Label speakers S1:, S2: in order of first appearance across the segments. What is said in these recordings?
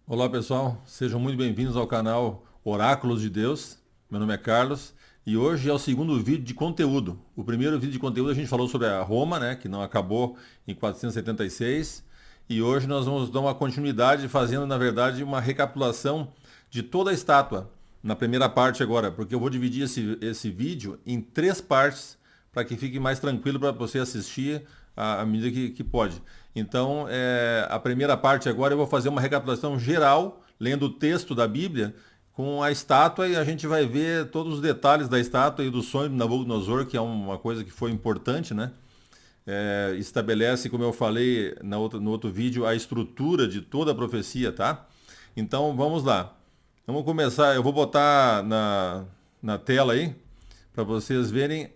S1: Olá pessoal, sejam muito bem-vindos ao canal Oráculos de Deus. Meu nome é Carlos e hoje é o segundo vídeo de conteúdo. O primeiro vídeo de conteúdo a gente falou sobre a Roma, né, que não acabou em 476, e hoje nós vamos dar uma continuidade fazendo, na verdade, uma recapitulação de toda a estátua na primeira parte agora, porque eu vou dividir esse vídeo em três partes para que fique mais tranquilo para você assistir à medida que pode. Então, a primeira parte agora eu vou fazer uma recapitulação geral, lendo o texto da Bíblia, com a estátua, e a gente vai ver todos os detalhes da estátua e do sonho de Nabucodonosor, que é uma coisa que foi importante, né? Estabelece, como eu falei no outro vídeo, a estrutura de toda a profecia, tá? Então, vamos lá. Vamos começar, eu vou botar na tela aí, para vocês verem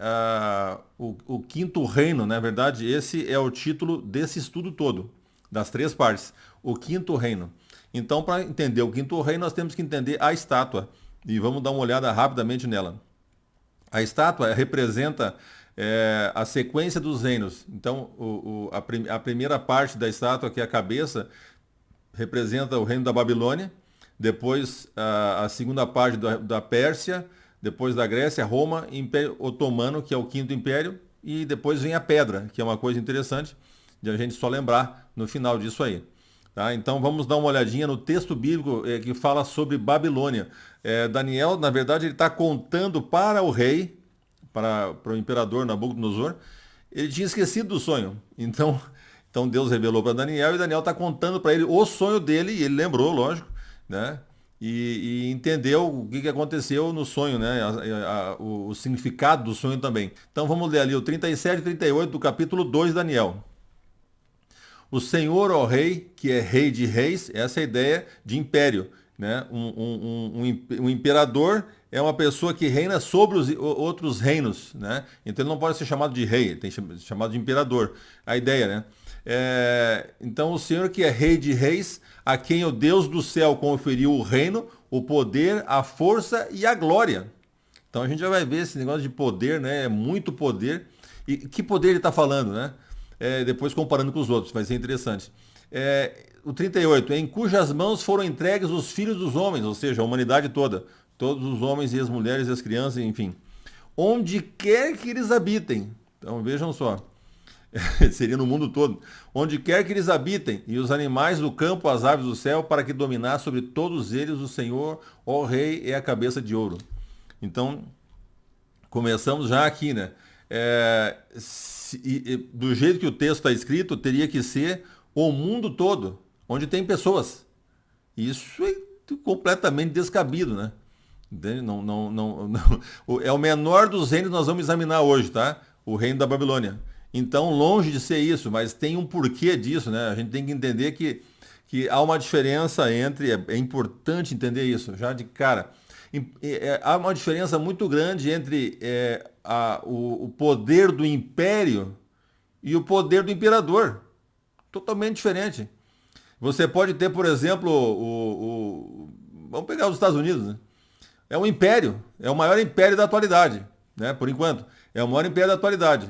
S1: o quinto reino. Na verdade, esse é o título desse estudo todo, das três partes, o quinto reino. Então, para entender o quinto reino, nós temos que entender a estátua, e vamos dar uma olhada rapidamente nela. A estátua representa a sequência dos reinos. Então, a primeira parte da estátua, que é a cabeça, representa o reino da Babilônia, depois a segunda parte da Pérsia, depois da Grécia, Roma, Império Otomano, que é o quinto império, e depois vem a pedra, que é uma coisa interessante de a gente só lembrar no final disso aí. Tá? Então vamos dar uma olhadinha no texto bíblico que fala sobre Babilônia. Daniel, na verdade, ele está contando para o rei, para o imperador Nabucodonosor. Ele tinha esquecido do sonho. Então Deus revelou para Daniel, e Daniel está contando para ele o sonho dele, e ele lembrou, lógico, né? E entendeu o que aconteceu no sonho, né? O significado do sonho também. Então vamos ler ali o 37 e 38 do capítulo 2 de Daniel. O Senhor, ó Rei, que é Rei de Reis, essa é a ideia de império, né? Um imperador é uma pessoa que reina sobre os outros reinos, né? Então ele não pode ser chamado de rei, ele tem que ser chamado de imperador. A ideia, né? Então o Senhor, que é Rei de Reis, a quem o Deus do céu conferiu o reino, o poder, a força e a glória. Então a gente já vai ver esse negócio de poder, né? É muito poder. E que poder ele está falando, né? Depois comparando com os outros, vai ser interessante. O 38, em cujas mãos foram entregues os filhos dos homens, ou seja, a humanidade toda, todos os homens e as mulheres e as crianças, enfim, onde quer que eles habitem. Então vejam só, seria no mundo todo, onde quer que eles habitem, e os animais do campo, as aves do céu, para que dominar sobre todos eles o Senhor, ó Rei, é a cabeça de ouro. Então, começamos já aqui, né? Do jeito que o texto está escrito, teria que ser o mundo todo, onde tem pessoas. Isso é completamente descabido, né? Entende? É o menor dos reinos que nós vamos examinar hoje, tá? O reino da Babilônia. Então, longe de ser isso, mas tem um porquê disso, né? A gente tem que entender que há uma diferença entre. É importante entender isso, já de cara. Há uma diferença muito grande entre o poder do império e o poder do imperador. Totalmente diferente. Você pode ter, por exemplo, vamos pegar os Estados Unidos, né? É um império, é o maior império da atualidade, né? Por enquanto. É o maior império da atualidade.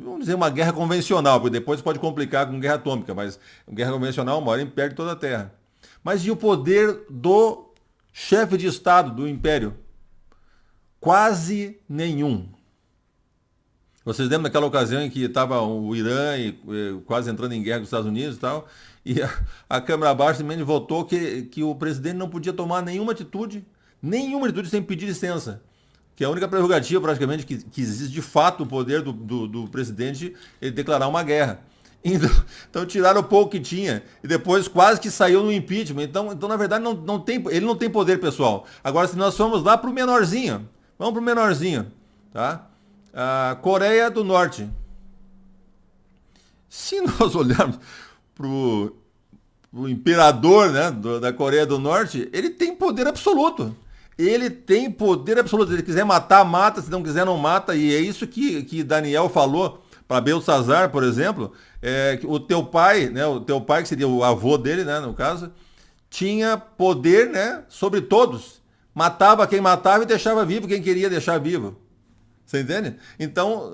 S1: Vamos dizer uma guerra convencional, porque depois pode complicar com guerra atômica, mas guerra convencional é o maior império de toda a Terra. Mas e o poder do chefe de Estado do império? Quase nenhum. Vocês lembram daquela ocasião em que estava o Irã quase entrando em guerra com os Estados Unidos e tal? E a Câmara Baixa simplesmente votou que o presidente não podia tomar nenhuma atitude sem pedir licença. Que é a única prerrogativa, praticamente, que existe de fato o poder do presidente ele declarar uma guerra. Então tiraram o pouco que tinha e depois quase que saiu no impeachment. Então na verdade, ele não tem poder pessoal. Agora, se nós formos lá para o menorzinho, vamos para o menorzinho, tá? A Coreia do Norte. Se nós olharmos para o imperador, né, da Coreia do Norte, ele tem poder absoluto. Ele tem poder absoluto. Se ele quiser matar, mata. Se não quiser, não mata. E é isso que Daniel falou para Belsazar, por exemplo. Que o teu pai, né, que seria o avô dele, né, no caso, tinha poder, né, sobre todos. Matava quem matava e deixava vivo quem queria deixar vivo. Você entende? Então,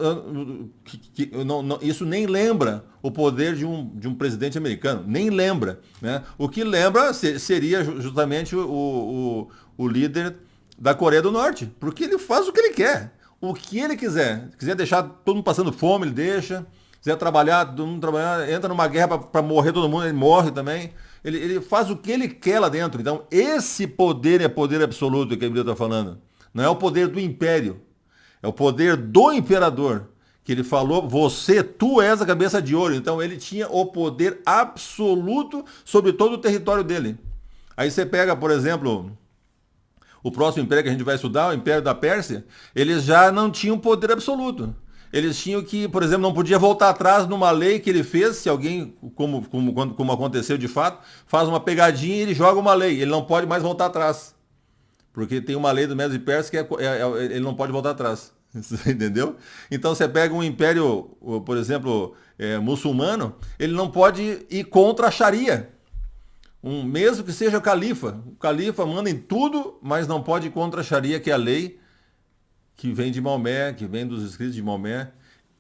S1: isso nem lembra o poder de um presidente americano. Nem lembra. Né? O que lembra seria justamente o líder da Coreia do Norte. Porque ele faz o que ele quer. O que ele quiser. Se quiser deixar todo mundo passando fome, ele deixa. Se quiser trabalhar, todo mundo trabalhar, entra numa guerra para morrer todo mundo, ele morre também. Ele faz o que ele quer lá dentro. Então, esse poder é poder absoluto que a Bíblia está falando. Não é o poder do império. É o poder do imperador. Que ele falou, tu és a cabeça de ouro. Então, ele tinha o poder absoluto sobre todo o território dele. Aí você pega, por exemplo, o próximo império que a gente vai estudar, o Império da Pérsia, eles já não tinham poder absoluto. Eles tinham que, por exemplo, não podia voltar atrás numa lei que ele fez, se alguém, como aconteceu de fato, faz uma pegadinha e ele joga uma lei, ele não pode mais voltar atrás. Porque tem uma lei do Medo e Persa que ele não pode voltar atrás. Você entendeu? Então você pega um império, por exemplo, muçulmano, ele não pode ir contra a Sharia. Mesmo que seja o califa. O califa manda em tudo, mas não pode ir contra a Sharia, que é a lei que vem de Maomé, que vem dos escritos de Maomé,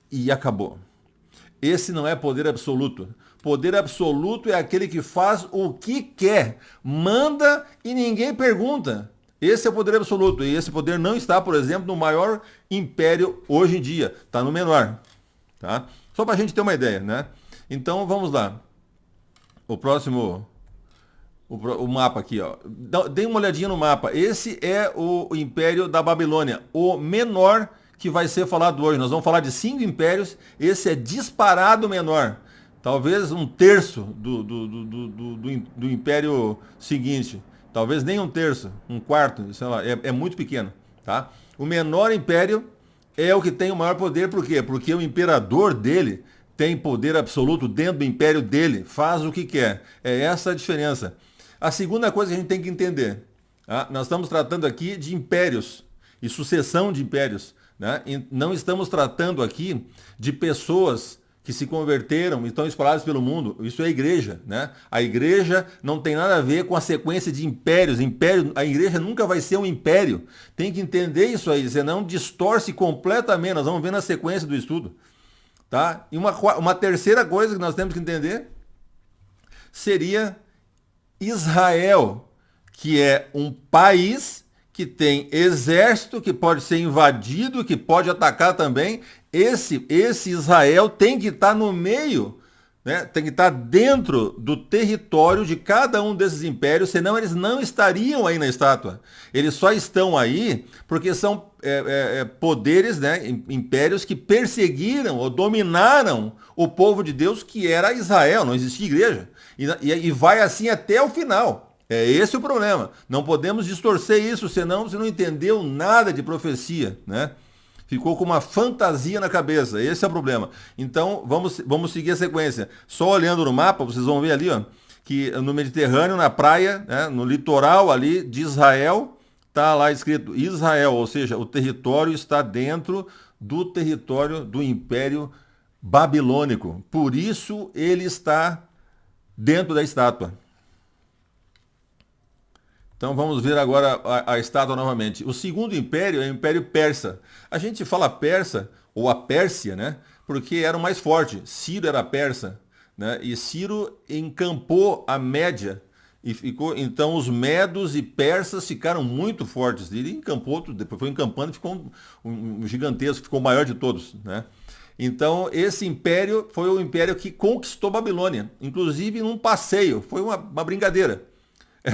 S1: e acabou. Esse não é poder absoluto. Poder absoluto é aquele que faz o que quer, manda e ninguém pergunta. Esse é o poder absoluto. E esse poder não está, por exemplo, no maior império hoje em dia. Está no menor. Tá? Só para a gente ter uma ideia, né? Então, vamos lá. O próximo... O mapa aqui, ó. Dê uma olhadinha no mapa. Esse é o Império da Babilônia, o menor que vai ser falado hoje. Nós vamos falar de 5 impérios. Esse é disparado menor. Talvez um terço do império seguinte. Talvez nem um terço, um quarto, sei lá. É muito pequeno, tá? O menor império é o que tem o maior poder. Por quê? Porque o imperador dele tem poder absoluto dentro do império dele. Faz o que quer. É essa a diferença. A segunda coisa que a gente tem que entender, tá? Nós estamos tratando aqui de impérios e sucessão de impérios. Né? E não estamos tratando aqui de pessoas que se converteram e estão espalhadas pelo mundo. Isso é a igreja. Né? A igreja não tem nada a ver com a sequência de impérios. A igreja nunca vai ser um império. Tem que entender isso aí, senão distorce completamente. Nós vamos ver na sequência do estudo. Tá? E uma terceira coisa que nós temos que entender seria Israel, que é um país que tem exército, que pode ser invadido, que pode atacar também. Esse Israel tem que estar no meio, né? Tem que estar dentro do território de cada um desses impérios, senão eles não estariam aí na estátua. Eles só estão aí porque são poderes, né? Impérios que perseguiram ou dominaram o povo de Deus, que era Israel, não existia igreja. E vai assim até o final. É esse o problema. Não podemos distorcer isso, senão você não entendeu nada de profecia, né? Ficou com uma fantasia na cabeça. Esse é o problema. Então, vamos seguir a sequência. Só olhando no mapa, vocês vão ver ali, ó, que no Mediterrâneo, na praia, né, no litoral ali de Israel, está lá escrito Israel, ou seja, o território está dentro do território do Império Babilônico. Por isso ele está dentro da estátua. Então vamos ver agora a estátua novamente. O segundo império é o Império Persa. A gente fala persa, ou a Pérsia, né? Porque era o mais forte. Ciro era persa, né? E Ciro encampou a Média. E ficou, então os medos e persas ficaram muito fortes. Ele encampou, depois foi encampando e ficou um gigantesco, ficou o maior de todos, né? Então, esse império foi o império que conquistou Babilônia, inclusive num passeio, foi uma brincadeira.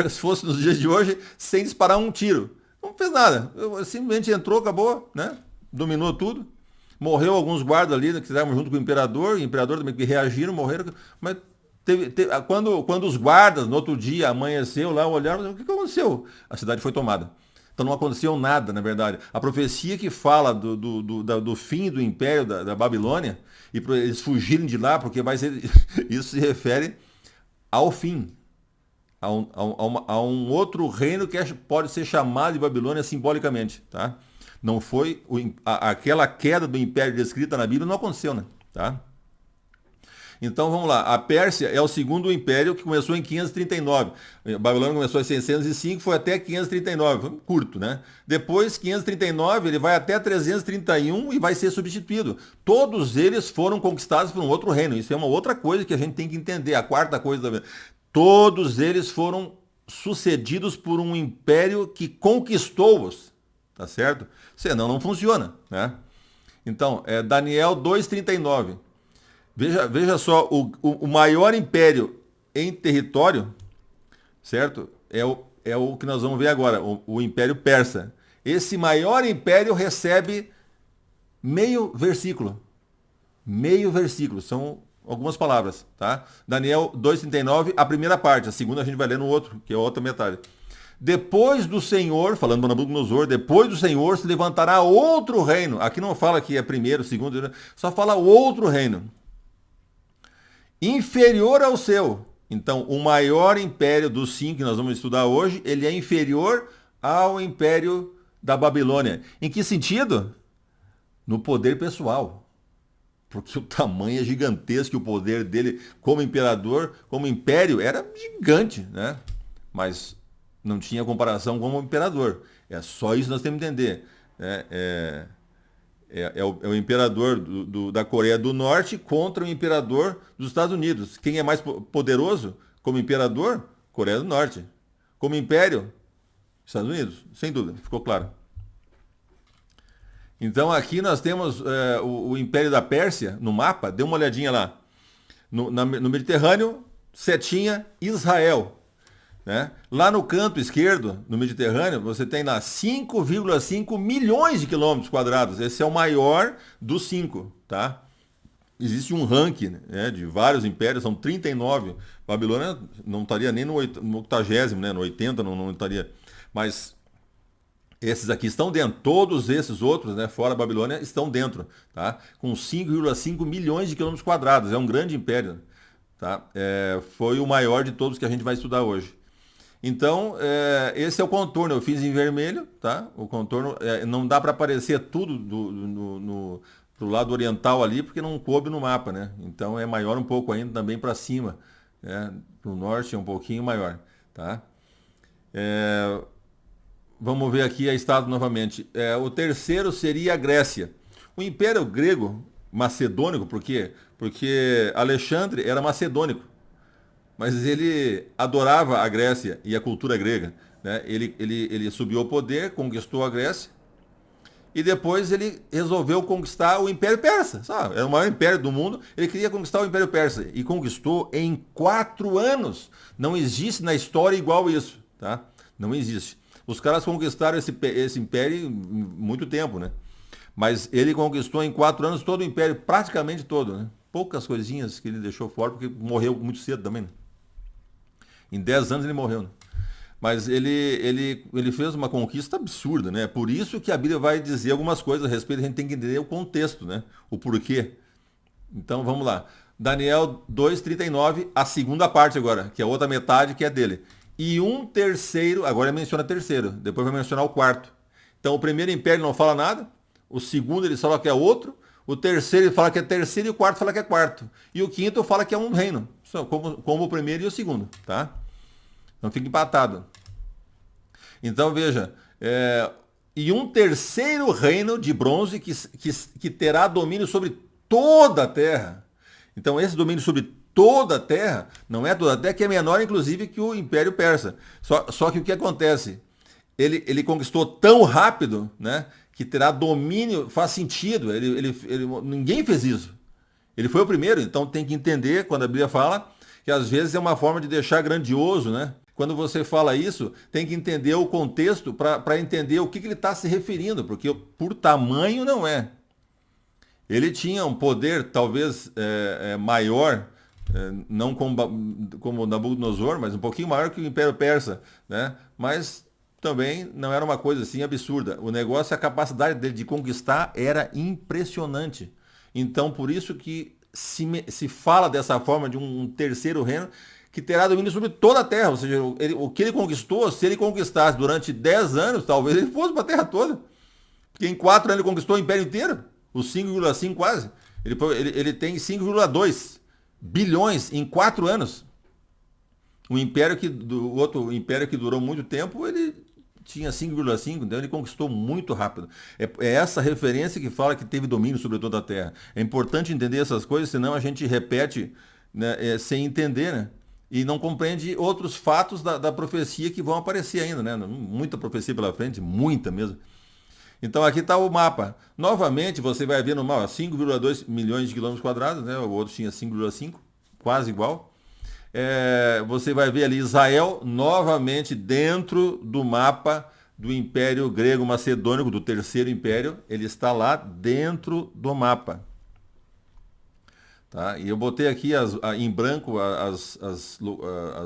S1: Se fosse nos dias de hoje, sem disparar um tiro. Não fez nada, simplesmente entrou, acabou, né? Dominou tudo. Morreu alguns guardas ali, que estavam junto com o imperador também que reagiram, morreram. Mas quando os guardas, no outro dia, amanheceu lá, olharam, o que aconteceu? A cidade foi tomada. Então não aconteceu nada, na verdade. A profecia que fala do fim do império da Babilônia, e para eles fugirem de lá, porque vai ser, isso se refere ao fim. A um outro reino que pode ser chamado de Babilônia simbolicamente. Tá? Não foi aquela queda do império descrita na Bíblia, não aconteceu, né? Tá? Então vamos lá, a Pérsia é o segundo império que começou em 539. A Babilônia começou em 605, foi até 539, foi curto, né? Depois, 539, ele vai até 331 e vai ser substituído. Todos eles foram conquistados por um outro reino. Isso é uma outra coisa que a gente tem que entender, a quarta coisa da vida. Todos eles foram sucedidos por um império que conquistou-os, tá certo? Senão não funciona, né? Então, Daniel 2,39. Veja só, o maior império em território, certo? É o que nós vamos ver agora, o Império Persa. Esse maior império recebe meio versículo. Meio versículo, são algumas palavras, tá? Daniel 2,39, a primeira parte, a segunda a gente vai ler no outro, que é a outra metade. Depois do Senhor, falando para Nabucodonosor, depois do Senhor se levantará outro reino. Aqui não fala que é primeiro, segundo, só fala outro reino. Inferior ao seu. Então, o maior império dos 5 que nós vamos estudar hoje, ele é inferior ao império da Babilônia. Em que sentido? No poder pessoal. Porque o tamanho é gigantesco, o poder dele como imperador, como império, era gigante, né? Mas não tinha comparação como imperador. É só isso que nós temos que entender. É o imperador da Coreia do Norte contra o imperador dos Estados Unidos. Quem é mais poderoso como imperador? Coreia do Norte. Como império? Estados Unidos. Sem dúvida, ficou claro. Então aqui nós temos o Império da Pérsia no mapa, dê uma olhadinha lá. No Mediterrâneo, setinha Israel. Né? Lá no canto esquerdo, no Mediterrâneo, você tem lá 5,5 milhões de quilômetros quadrados. Esse é o maior dos 5. Tá? Existe um ranking, né, de vários impérios, são 39. Babilônia não estaria nem no 80º, né, no 80 não estaria. Mas esses aqui estão dentro, todos esses outros, né, fora a Babilônia, estão dentro, tá? Com 5,5 milhões de quilômetros quadrados, é um grande império, tá? Foi o maior de todos que a gente vai estudar hoje. Então, esse é o contorno, eu fiz em vermelho, tá? O contorno, não dá para aparecer tudo pro lado oriental ali, porque não coube no mapa, né? Então é maior um pouco ainda também para cima, né? Pro norte é um pouquinho maior, tá? Vamos ver aqui a estátua novamente. O terceiro seria a Grécia. O Império Grego Macedônico, por quê? Porque Alexandre era macedônico, mas ele adorava a Grécia e a cultura grega. Né? Ele subiu ao poder, conquistou a Grécia, e depois ele resolveu conquistar o Império Persa. Sabe? Era o maior império do mundo, ele queria conquistar o Império Persa, e conquistou em 4 anos. Não existe na história igual isso. Tá? Não existe. Os caras conquistaram esse império em muito tempo, né? Mas ele conquistou em 4 anos todo o império, praticamente todo, né? Poucas coisinhas que ele deixou fora, porque morreu muito cedo também, né? Em 10 anos ele morreu, né? Mas ele fez uma conquista absurda, né? Por isso que a Bíblia vai dizer algumas coisas a respeito, a gente tem que entender o contexto, né? O porquê. Então vamos lá. Daniel 2,39, a segunda parte agora, que é a outra metade que é dele. E um terceiro, agora ele menciona terceiro, depois vai mencionar o quarto. Então o primeiro império não fala nada, o segundo ele fala que é outro, o terceiro ele fala que é terceiro e o quarto fala que é quarto. E o quinto fala que é um reino, como o primeiro e o segundo, tá? Então fica empatado. Então veja, e um terceiro reino de bronze que terá domínio sobre toda a terra. Então esse domínio sobre toda a terra, não é toda a terra, que é menor inclusive que o Império Persa. Só que o que acontece? Ele conquistou tão rápido, né, que terá domínio, faz sentido, ninguém fez isso. Ele foi o primeiro, então tem que entender, quando a Bíblia fala, que às vezes é uma forma de deixar grandioso, né? Quando você fala isso, tem que entender o contexto para entender o que ele está se referindo, porque por tamanho não é. Ele tinha um poder talvez maior, não como Nabucodonosor, mas um pouquinho maior que o Império Persa, né? Mas também não era uma coisa assim absurda. O negócio, a capacidade dele de conquistar era impressionante. Então, por isso que se fala dessa forma de um terceiro reino que terá domínio sobre toda a terra. Ou seja, o que ele conquistou, se ele conquistasse durante 10 anos, talvez ele fosse para a terra toda. Porque em 4 anos ele conquistou o império inteiro, os 5,5 quase. Ele tem 5,2. bilhões em 4 anos. O outro império que durou muito tempo, ele tinha 5,5, então ele conquistou muito rápido. É essa referência que fala que teve domínio sobre toda a Terra. É importante entender essas coisas, senão a gente repete, né, sem entender, né? E não compreende outros fatos da profecia que vão aparecer ainda, né? Muita profecia pela frente, muita mesmo. Então aqui está o mapa. Novamente você vai ver no mapa 5,2 milhões de quilômetros quadrados, né? O outro tinha 5,5, quase igual. Você vai ver ali Israel novamente dentro do mapa do Império Grego Macedônico, do Terceiro Império. Ele está lá dentro do mapa. Tá? E eu botei aqui em branco as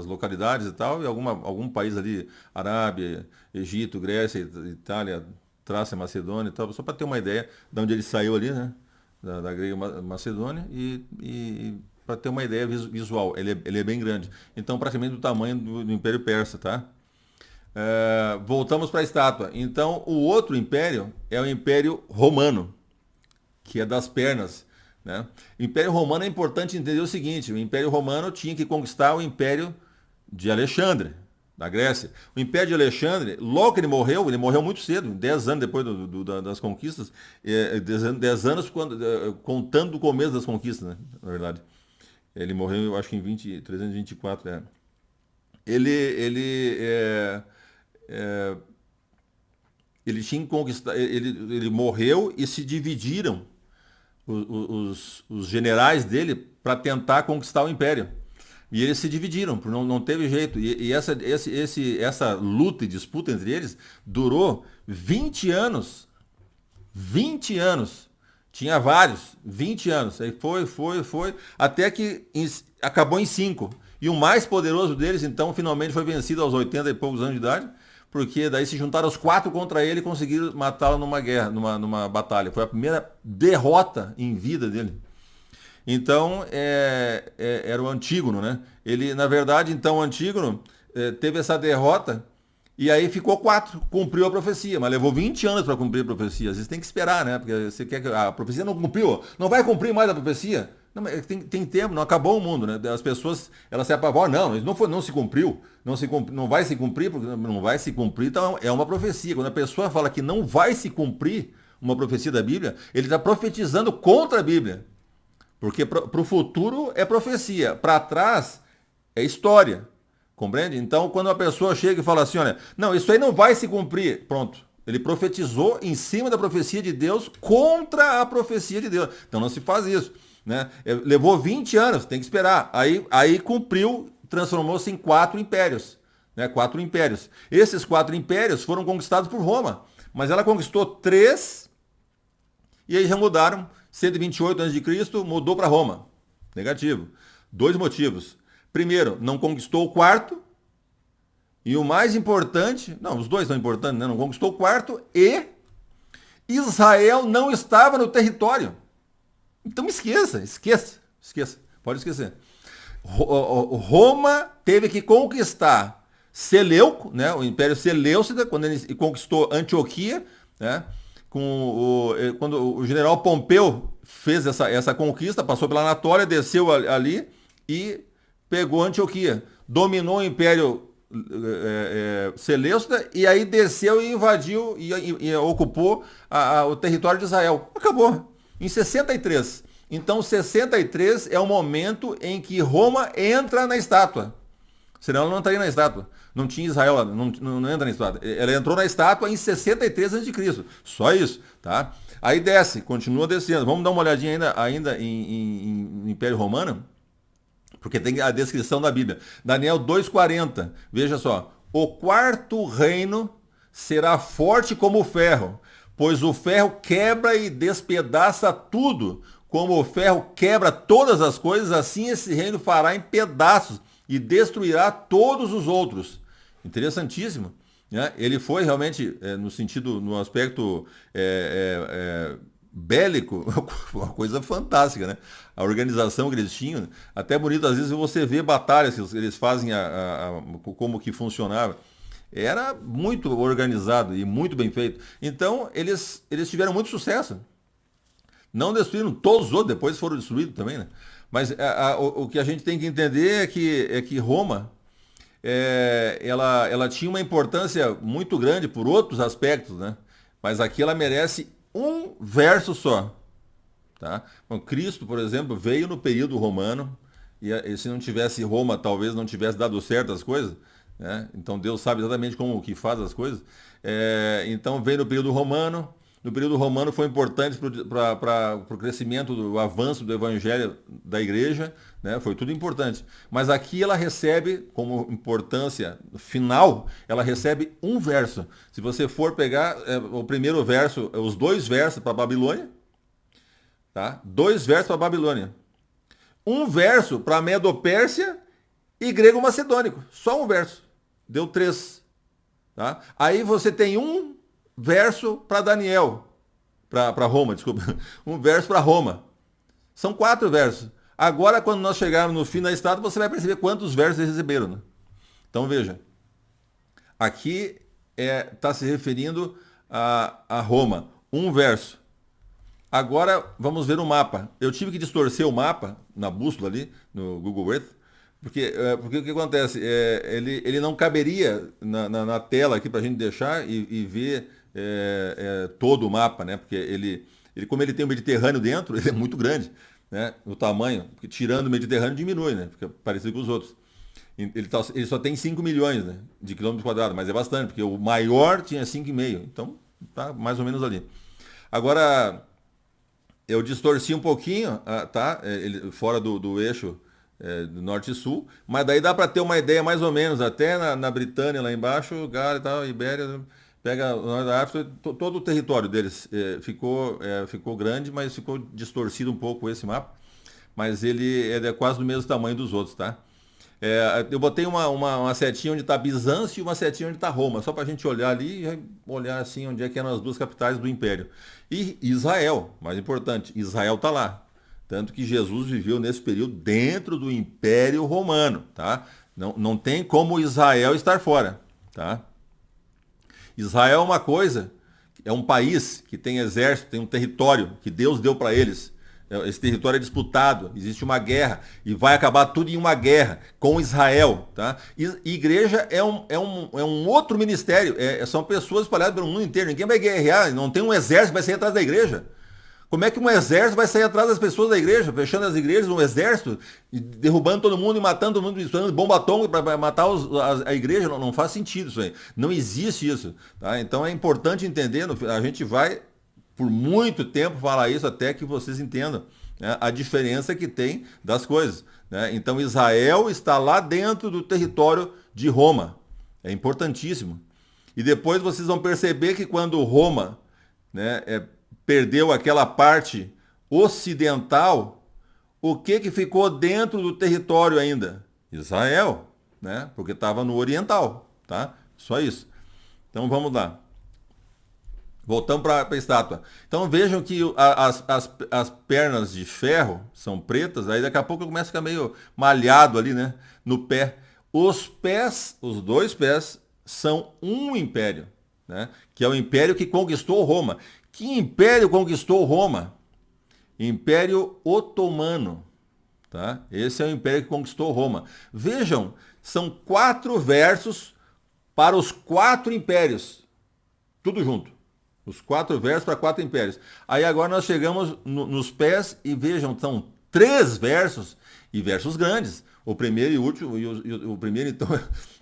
S1: localidades e tal, e algum país ali, Arábia, Egito, Grécia, Itália, Trácia, Macedônia e tal, só para ter uma ideia de onde ele saiu ali, né? Da Grega Macedônia, e para ter uma ideia visual, ele é bem grande. Então, praticamente do tamanho do Império Persa, tá? Voltamos para a estátua. Então, o outro império é o Império Romano, que é das pernas. Né? O Império Romano é importante entender o seguinte: o Império Romano tinha que conquistar o Império de Alexandre, da Grécia. O Império de Alexandre, logo que ele morreu muito cedo, 10 anos depois das conquistas, 10 anos contando o começo das conquistas, né? Na verdade. Ele morreu, eu acho que em 324. Ele tinha que conquistar, ele morreu e se dividiram os generais dele para tentar conquistar o império. E eles se dividiram, porque não teve jeito. E essa luta e disputa entre eles durou 20 anos. 20 anos. Tinha vários, 20 anos. Aí foi, até que acabou em 5. E o mais poderoso deles, então, finalmente foi vencido aos 80 e poucos anos de idade, porque daí se juntaram os 4 contra ele e conseguiram matá-lo numa guerra, numa batalha. Foi a primeira derrota em vida dele. Então, era o Antígono, né? Ele, na verdade, então, o Antígono teve essa derrota e aí ficou 4, cumpriu a profecia, mas levou 20 anos para cumprir a profecia. Às vezes tem que esperar, né? Porque você quer que a profecia não cumpriu, não vai cumprir mais a profecia. Não, mas tem tempo, não acabou o mundo, né? As pessoas, elas se apavoram, não se cumpriu, não vai se cumprir, porque não vai se cumprir, então é uma profecia. Quando a pessoa fala que não vai se cumprir uma profecia da Bíblia, ele está profetizando contra a Bíblia. Porque para o futuro é profecia, para trás é história. Compreende? Então, quando a pessoa chega e fala assim, olha, não, isso aí não vai se cumprir, pronto. Ele profetizou em cima da profecia de Deus contra a profecia de Deus. Então não se faz isso. Né? Levou 20 anos, tem que esperar. Aí cumpriu, transformou-se em 4 impérios. Né? 4 impérios. Esses 4 impérios foram conquistados por Roma. Mas ela conquistou 3 e aí já mudaram. 128 a.C. mudou para Roma. Negativo. 2 motivos. Primeiro, não conquistou o 4. E o mais importante, não, os dois são importantes, né? Não conquistou o 4 e Israel não estava no território. Então esqueça. Pode esquecer. Roma teve que conquistar Seleuco, né? O Império Seleucida, quando ele conquistou Antioquia, né? Quando o general Pompeu fez essa conquista, passou pela Anatólia, desceu ali e pegou Antioquia. Dominou o Império Seleucida e aí desceu e invadiu e ocupou o território de Israel. Acabou. Em 63. Então 63 é o momento em que Roma entra na estátua. Senão ela não estaria na estátua. Não tinha Israel lá, não entra na estátua. Ela entrou na estátua em 63 a.C. Só isso, tá? Aí desce, continua descendo. Vamos dar uma olhadinha ainda em Império Romano, porque tem a descrição da Bíblia. Daniel 2,40. Veja só. O 4º reino será forte como o ferro, pois o ferro quebra e despedaça tudo. Como o ferro quebra todas as coisas, assim esse reino fará em pedaços e destruirá todos os outros. Interessantíssimo. Né? Ele foi realmente, no aspecto bélico, uma coisa fantástica, né? A organização que eles tinham, até bonito, às vezes você vê batalhas que eles fazem, como que funcionava. Era muito organizado e muito bem feito. Então, eles tiveram muito sucesso. Não destruíram todos os outros, depois foram destruídos também, né? Mas o que a gente tem que entender é que Roma, ela tinha uma importância muito grande por outros aspectos, né? Mas aqui ela merece um verso só, tá? Bom, Cristo, por exemplo, veio no período romano, e se não tivesse Roma, talvez não tivesse dado certo as coisas, né? Então Deus sabe exatamente como que faz as coisas. Então veio no período romano. No período romano foi importante para o crescimento, do avanço do evangelho da igreja, né? Foi tudo importante. Mas aqui ela recebe, como importância final, ela recebe um verso. Se você for pegar o primeiro verso, os dois versos para a Babilônia, tá? Dois versos para a Babilônia. Um verso para a Medo-Pérsia e grego-macedônico. Só um verso. Deu três. Tá? Aí você tem um verso para Daniel. Para Roma, desculpa. Um verso para Roma. São quatro versos. Agora, quando nós chegarmos no fim da estátua, você vai perceber quantos versos eles receberam. Né? Então veja. Aqui está se referindo a Roma. Um verso. Agora vamos ver o mapa. Eu tive que distorcer o mapa na bússola ali, no Google Earth, porque o que acontece? Ele não caberia na tela aqui para a gente deixar e ver todo o mapa, né? Porque como ele tem o Mediterrâneo dentro, ele é muito grande, né? O tamanho, porque tirando o Mediterrâneo diminui, né? Fica parecido com os outros. Ele só tem 5 milhões, né, de quilômetros quadrados, mas é bastante, porque o maior tinha 5,5. Então, tá mais ou menos ali. Agora, eu distorci um pouquinho, tá? Fora do eixo do norte e sul, mas daí dá para ter uma ideia mais ou menos, até na Britânia, lá embaixo, Gália e tal, Ibéria, pega o norte da África, todo o território deles ficou grande, mas ficou distorcido um pouco esse mapa, mas ele é quase do mesmo tamanho dos outros, tá? Eu botei uma setinha onde está Bizâncio e uma setinha onde está Roma, só para a gente olhar ali e olhar assim onde é que eram as duas capitais do Império. E Israel, mais importante, Israel está lá. Tanto que Jesus viveu nesse período dentro do Império Romano, tá? Não tem como Israel estar fora, tá? Israel é uma coisa, é um país que tem exército, tem um território que Deus deu para eles. Esse território é disputado, existe uma guerra e vai acabar tudo em uma guerra com Israel, tá? Igreja é um outro ministério, são pessoas espalhadas pelo mundo inteiro. Ninguém vai guerrear, não tem um exército que vai sair atrás da igreja. Como é que um exército vai sair atrás das pessoas da igreja, fechando as igrejas, um exército, derrubando todo mundo e matando todo mundo, usando bomba atômica para matar a igreja? Não faz sentido isso aí. Não existe isso, tá? Então é importante entender, a gente vai por muito tempo falar isso até que vocês entendam, né, a diferença que tem das coisas. Né? Então Israel está lá dentro do território de Roma. É importantíssimo. E depois vocês vão perceber que quando Roma, né, perdeu aquela parte ocidental, o que ficou dentro do território ainda? Israel, né? Porque estava no oriental, tá? Só isso. Então vamos lá. Voltamos para a estátua. Então vejam que as pernas de ferro são pretas, aí daqui a pouco começa a ficar meio malhado ali, né? No pé. Os pés, os dois pés, são um império, né? Que é o império que conquistou Roma. Que império conquistou Roma? Império Otomano. Tá? Esse é o império que conquistou Roma. Vejam, são 4 versos para os 4 impérios. Tudo junto. Os 4 versos para 4 impérios. Aí agora nós chegamos nos pés e vejam, são 3 versos e versos grandes. O primeiro e o último, o primeiro então,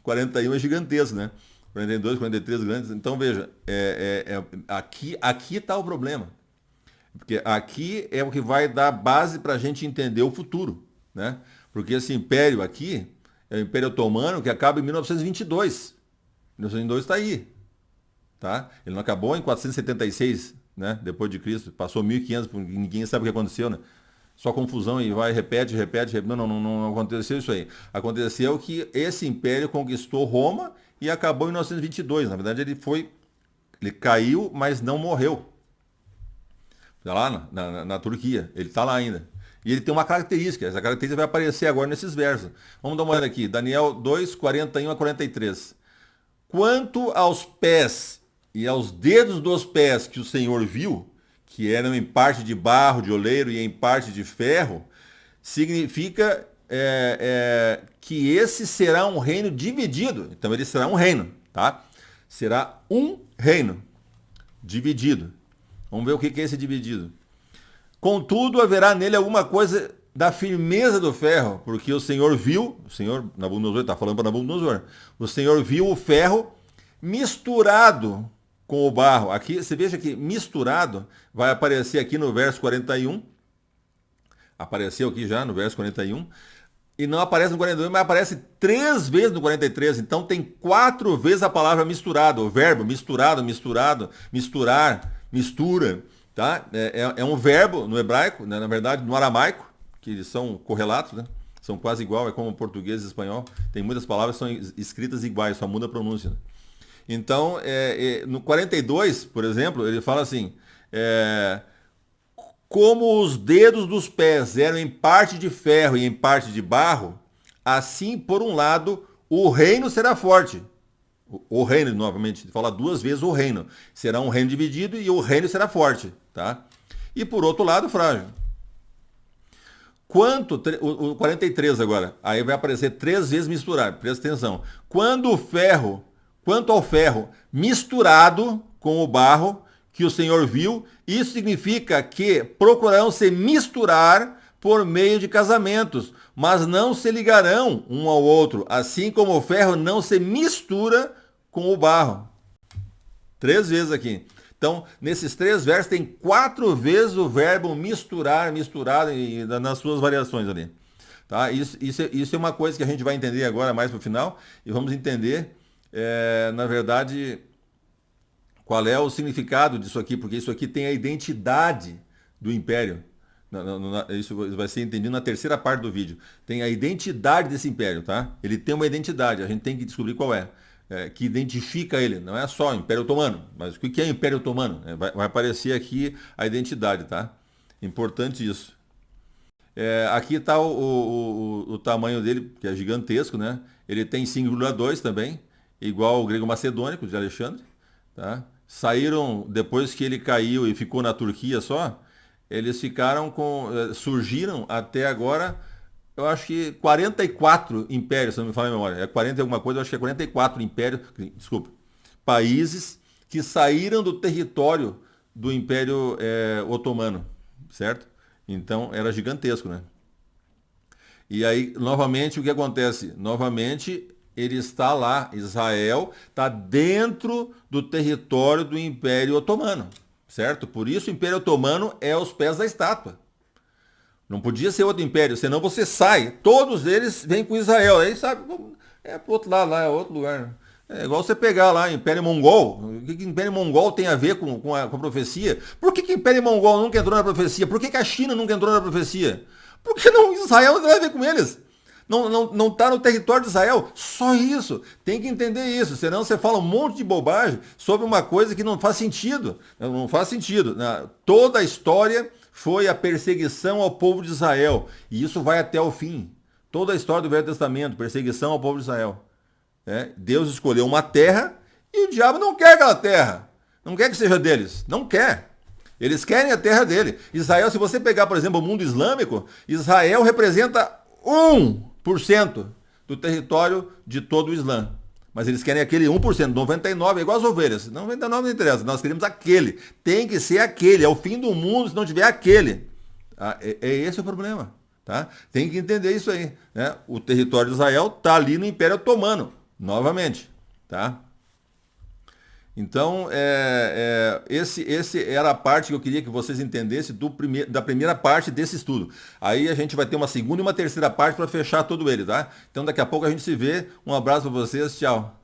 S1: 41 é gigantesco, né? 42, 43 grandes. Então veja, aqui está o problema. Porque aqui é o que vai dar base para a gente entender o futuro. Né? Porque esse império aqui é o Império Otomano que acaba em 1922. 1922 está aí. Tá? Ele não acabou em 476, né? Depois de Cristo. Passou 1500, ninguém sabe o que aconteceu. Né? Só confusão e vai, repete. Não aconteceu isso aí. Aconteceu que esse império conquistou Roma e acabou em 1922. Na verdade, ele caiu, mas não morreu. Está lá na Turquia. Ele está lá ainda. E ele tem uma característica. Essa característica vai aparecer agora nesses versos. Vamos dar uma olhada aqui. Daniel 2, 41 a 43. Quanto aos pés e aos dedos dos pés que o Senhor viu, que eram em parte de barro, de oleiro e em parte de ferro, significa que esse será um reino dividido. Então ele será um reino, tá? Será um reino dividido. Vamos ver o que é esse dividido. Contudo, haverá nele alguma coisa da firmeza do ferro, porque o Senhor viu, o Senhor, Nabucodonosor, está falando para Nabucodonosor, o Senhor viu o ferro misturado com o barro. Aqui, você veja que misturado vai aparecer aqui no verso 41, apareceu aqui já no verso 41, e não aparece no 42, mas aparece 3 vezes no 43, então tem 4 vezes a palavra misturado, o verbo misturado, misturado, misturar, mistura, tá? É um verbo no hebraico, né? Na verdade no aramaico, que eles são correlatos, né? São quase igual, é como português e espanhol, tem muitas palavras que são escritas iguais, só muda a pronúncia. Né? Então, no 42, por exemplo, ele fala assim, como os dedos dos pés eram em parte de ferro e em parte de barro, assim, por um lado, o reino será forte. O reino, novamente, fala 2 vezes o reino. Será um reino dividido e o reino será forte. Tá? E por outro lado, frágil. O 43 agora, aí vai aparecer 3 vezes misturar, presta atenção. Quanto ao ferro misturado com o barro que o Senhor viu, isso significa que procurarão se misturar por meio de casamentos, mas não se ligarão um ao outro, assim como o ferro não se mistura com o barro. 3 vezes aqui. Então, nesses 3 versos tem 4 vezes o verbo misturar, misturado nas suas variações ali. Tá? Isso é uma coisa que a gente vai entender agora mais para o final e vamos entender, na verdade, qual é o significado disso aqui, porque isso aqui tem a identidade do império. Isso vai ser entendido na terceira parte do vídeo. Tem a identidade desse império, tá? Ele tem uma identidade, a gente tem que descobrir qual é. Que identifica ele, não é só o Império Otomano, mas o que é o Império Otomano? Vai aparecer aqui a identidade, tá? Importante isso. Aqui está o tamanho dele, que é gigantesco, né? Ele tem 5,2 também, igual ao grego macedônico de Alexandre, tá? Saíram, depois que ele caiu e ficou na Turquia só, eles surgiram até agora, eu acho que 44 impérios, se não me falha a memória. É 40 e alguma coisa, eu acho que é 44 impérios, desculpa, países que saíram do território do Império Otomano, certo? Então era gigantesco, né? E aí, novamente, o que acontece? Novamente, ele está lá, Israel está dentro do território do Império Otomano, certo? Por isso o Império Otomano é aos pés da estátua. Não podia ser outro império, senão você sai. Todos eles vêm com Israel. Aí sabe, pro outro lado lá, é outro lugar. É igual você pegar lá Império Mongol. O que o Império Mongol tem a ver com a profecia? Por que o Império Mongol nunca entrou na profecia? Por que a China nunca entrou na profecia? Porque Israel não tem a ver com eles. Não está no território de Israel. Só isso. Tem que entender isso. Senão você fala um monte de bobagem sobre uma coisa que não faz sentido. Não faz sentido. Toda a história foi a perseguição ao povo de Israel. E isso vai até o fim. Toda a história do Velho Testamento, perseguição ao povo de Israel. Deus escolheu uma terra e o diabo não quer aquela terra. Não quer que seja deles. Não quer. Eles querem a terra dele. Israel, se você pegar, por exemplo, o mundo islâmico, Israel representa 1% do território de todo o Islã. Mas eles querem aquele 1%, 99% é igual as ovelhas. 99% não interessa, nós queremos aquele. Tem que ser aquele, é o fim do mundo se não tiver aquele. Esse o problema. Tá? Tem que entender isso aí. Né? O território de Israel está ali no Império Otomano, novamente. Tá? Então, esse era a parte que eu queria que vocês entendessem da primeira parte desse estudo. Aí a gente vai ter uma segunda e uma terceira parte para fechar todo ele, tá? Então daqui a pouco a gente se vê. Um abraço para vocês, tchau.